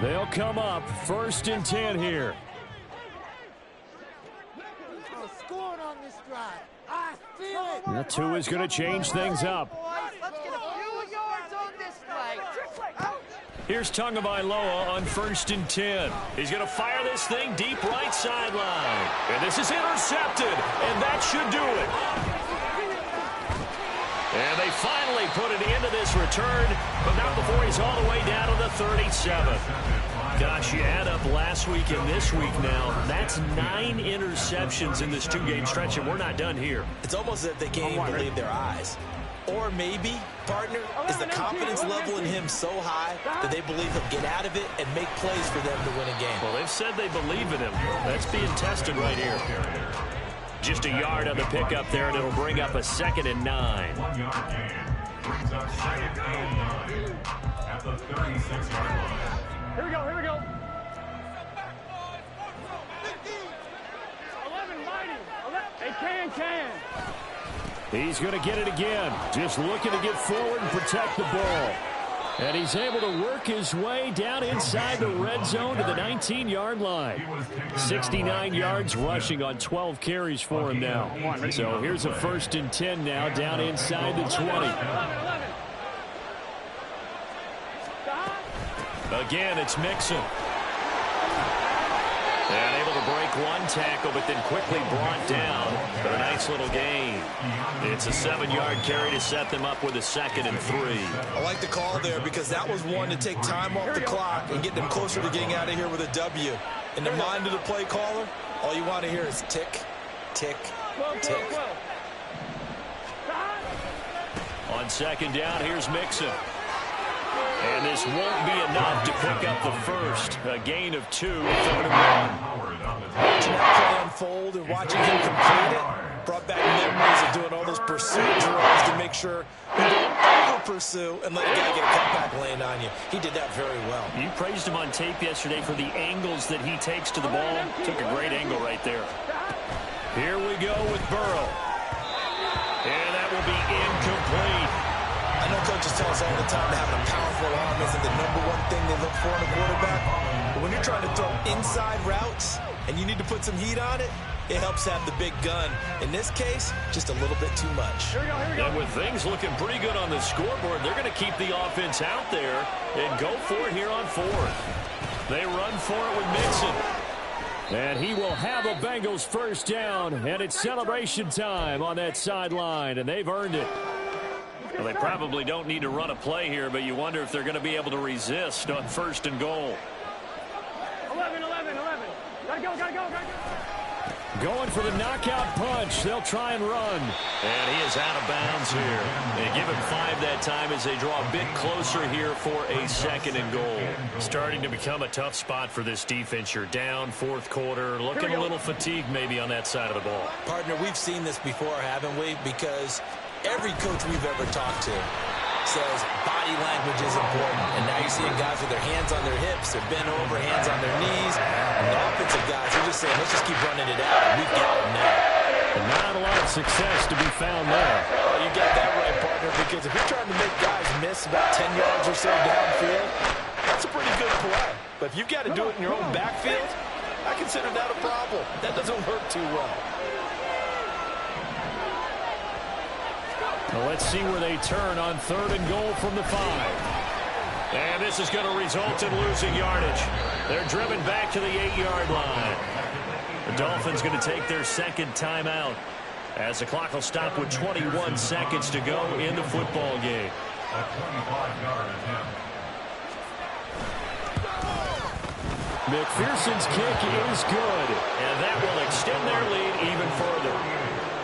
They'll come up 1st and 10 here. Scoring on this drive. I feel it. Now Tua is going to change things up. Let's get a few yards on this play. Here's Tagovailoa on 1st and 10. He's going to fire this thing deep right sideline. And this is intercepted, and that should do it. And they finally put it into this return, but not before he's all the way down to the 37. Gosh, you add up last week and this week now, that's 9 interceptions in this 2-game stretch, and we're not done here. It's almost as if they can't even believe their eyes. Or maybe, partner, is the confidence level in him so high that they believe he'll get out of it and make plays for them to win a game. Well, they've said they believe in him. That's being tested right here. Just a yard on the pickup there, and it'll bring up a 2nd and 9. brings up 2nd and 9 at the 36-yard line. Here we go, here we go. 11 mighty. 11. Hey, can. He's going to get it again. Just looking to get forward and protect the ball. And he's able to work his way down inside the red zone to the 19-yard line. 69 yards rushing on 12 carries for him now. So here's a 1st and 10 now down inside the 20. Again, it's Mixon. And able to break one tackle, but then quickly brought down for a nice little gain. It's a 7-yard carry to set them up with a 2nd and 3. I like the call there because that was one to take time off the clock and get them closer to getting out of here with a W. In the mind of the play caller, all you want to hear is tick, tick, tick. On 2nd down, here's Mixon. And this won't be enough to pick up the first. A gain of 2, 3rd and 1. Watching that play unfold and watching him complete it brought back memories of doing all those pursuit drills to make sure you don't over-pursue and let a guy get a cutback lane on you. He did that very well. You praised him on tape yesterday for the angles that he takes to the ball. Took a great angle right there. Here we go with Burrow. And that will be incomplete. I know coaches tell us all the time that having a powerful arm isn't the #1 thing they look for in a quarterback. But when you're trying to throw inside routes and you need to put some heat on it, it helps have the big gun. In this case, just a little bit too much. Here we go. And with things looking pretty good on the scoreboard, they're going to keep the offense out there and go for it here on 4th. They run for it with Mixon. And he will have a Bengals 1st down, and it's celebration time on that sideline, and they've earned it. Well, they probably don't need to run a play here, but you wonder if they're going to be able to resist on 1st and goal. 11. Gotta go. Going for the knockout punch. They'll try and run. And he is out of bounds here. They give him 5 that time as they draw a bit closer here for a 2nd and goal. Starting to become a tough spot for this defense. You're down 4th quarter. Looking a little fatigued maybe on that side of the ball. Partner, we've seen this before, haven't we? Because every coach we've ever talked to says body language is important. And now you're seeing guys with their hands on their hips, they're bent over, hands on their knees. And the offensive guys are just saying, let's just keep running it out. We've got them now. And not a lot of success to be found there. Oh, you got that right, partner, because if you're trying to make guys miss about 10 yards or so downfield, that's a pretty good play. But if you've got to do it in your own backfield, I consider that a problem. That doesn't work too well. Well, let's see where they turn on 3rd and goal from the 5. And this is going to result in losing yardage. They're driven back to the 8-yard line. The Dolphins going to take their 2nd timeout as the clock will stop with 21 seconds to go in the football game. A 25-yard attempt. McPherson's kick is good, and that will extend their lead even further.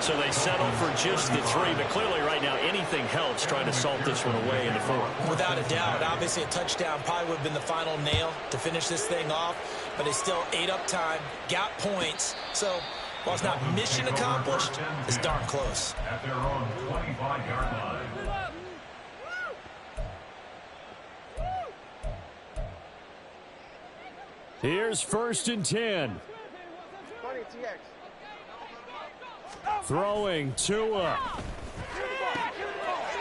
So they settle for just the 3, but clearly right now anything helps trying to salt this one away in the 4th. Without a doubt, obviously a touchdown probably would have been the final nail to finish this thing off, but they still ate up time, got points. So while it's not mission accomplished, it's darn close. At their own 25-yard line. Here's 1st and 10. Throwing Tua.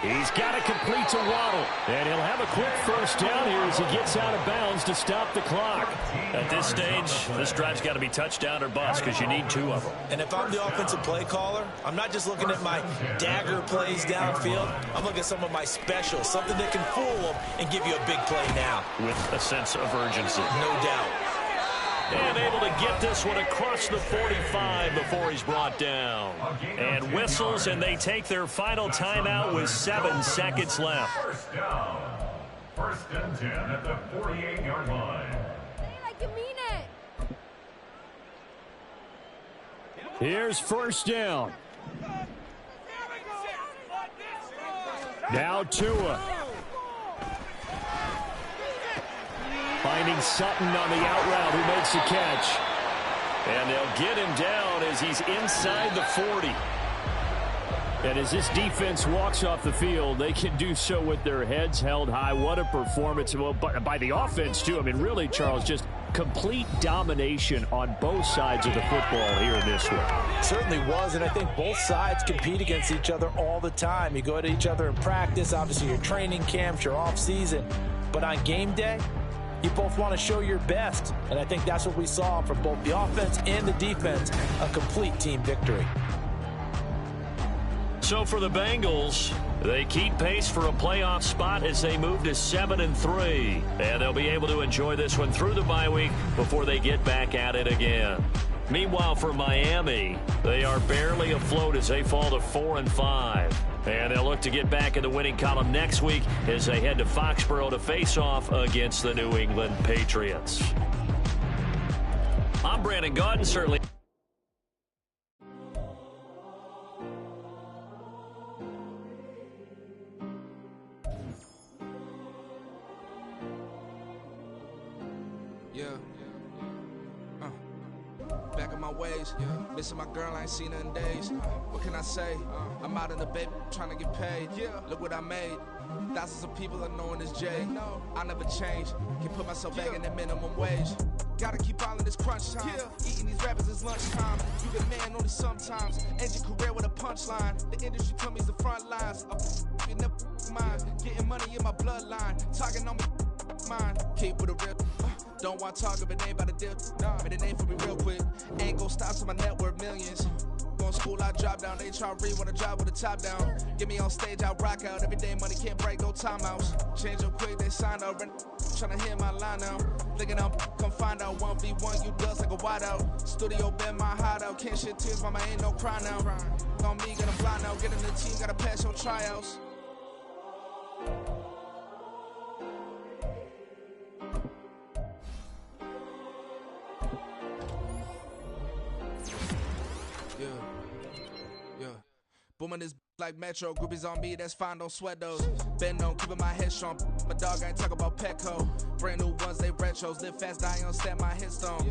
He's got to complete to Waddle. And he'll have a quick 1st down here as he gets out of bounds to stop the clock. At this stage, this drive's got to be touchdown or bust because you need 2 of them. And if I'm the offensive play caller, I'm not just looking at my dagger plays downfield. I'm looking at some of my specials, something that can fool them and give you a big play now. With a sense of urgency. No doubt. And able to get this one across the 45 before he's brought down. And whistles, and they take their final timeout with 7 seconds left. 1st down. 1st and 10 at the 48-yard line. Like you mean it. Here's 1st down. Now Tua. Finding Sutton on the out route who makes the catch. And they'll get him down as he's inside the 40. And as this defense walks off the field, they can do so with their heads held high. What a performance by the offense, too. I mean, really, Charles, just complete domination on both sides of the football here in this one. Certainly was, and I think both sides compete against each other all the time. You go at each other in practice, obviously your training camps, your off-season. But on game day, you both want to show your best. And I think that's what we saw from both the offense and the defense, a complete team victory. So for the Bengals, they keep pace for a playoff spot as they move to 7-3. And they'll be able to enjoy this one through the bye week before they get back at it again. Meanwhile, for Miami, they are barely afloat as they fall to 4-5. And they'll look to get back in the winning column next week as they head to Foxborough to face off against the New England Patriots. I'm Brandon Gaudin, certainly. Back in my ways, missing my girl, I ain't seen her in days. What can I say? I'm out in the baby, trying to get paid. Look what I made. Thousands of people are knowing this Jay. I never change. Can put myself back in the minimum wage. Gotta keep all in this crunch time. Eating these rappers is lunchtime. You the man only sometimes. End your career with a punchline. The industry told me it's the front lines. I'm in the mind. Getting money in my bloodline. Talking on me, mine. Keep with a real. Don't want to talk if it ain't about a deal. Made a name for me real quick. Ain't gon' stop till my net worth millions. Going to school, I drop down. They try to read when I drive with the top down. Get me on stage, I rock out. Every day money can't break, no timeouts. Change up quick, they sign up. Tryna hear my line now. Thinking I'm come find out 1v1, you dust like a wideout. Studio been my hideout. Can't shed tears, mama, ain't no cry now. On me, gonna blind out. Get in the team, gotta pass your tryouts. Booming this like Metro, groupies on me, that's fine, don't sweat those. Been on, keeping my head strong. My dog ain't talking about Petco. Brand new ones, they retros. Live fast, die on, stand my headstone.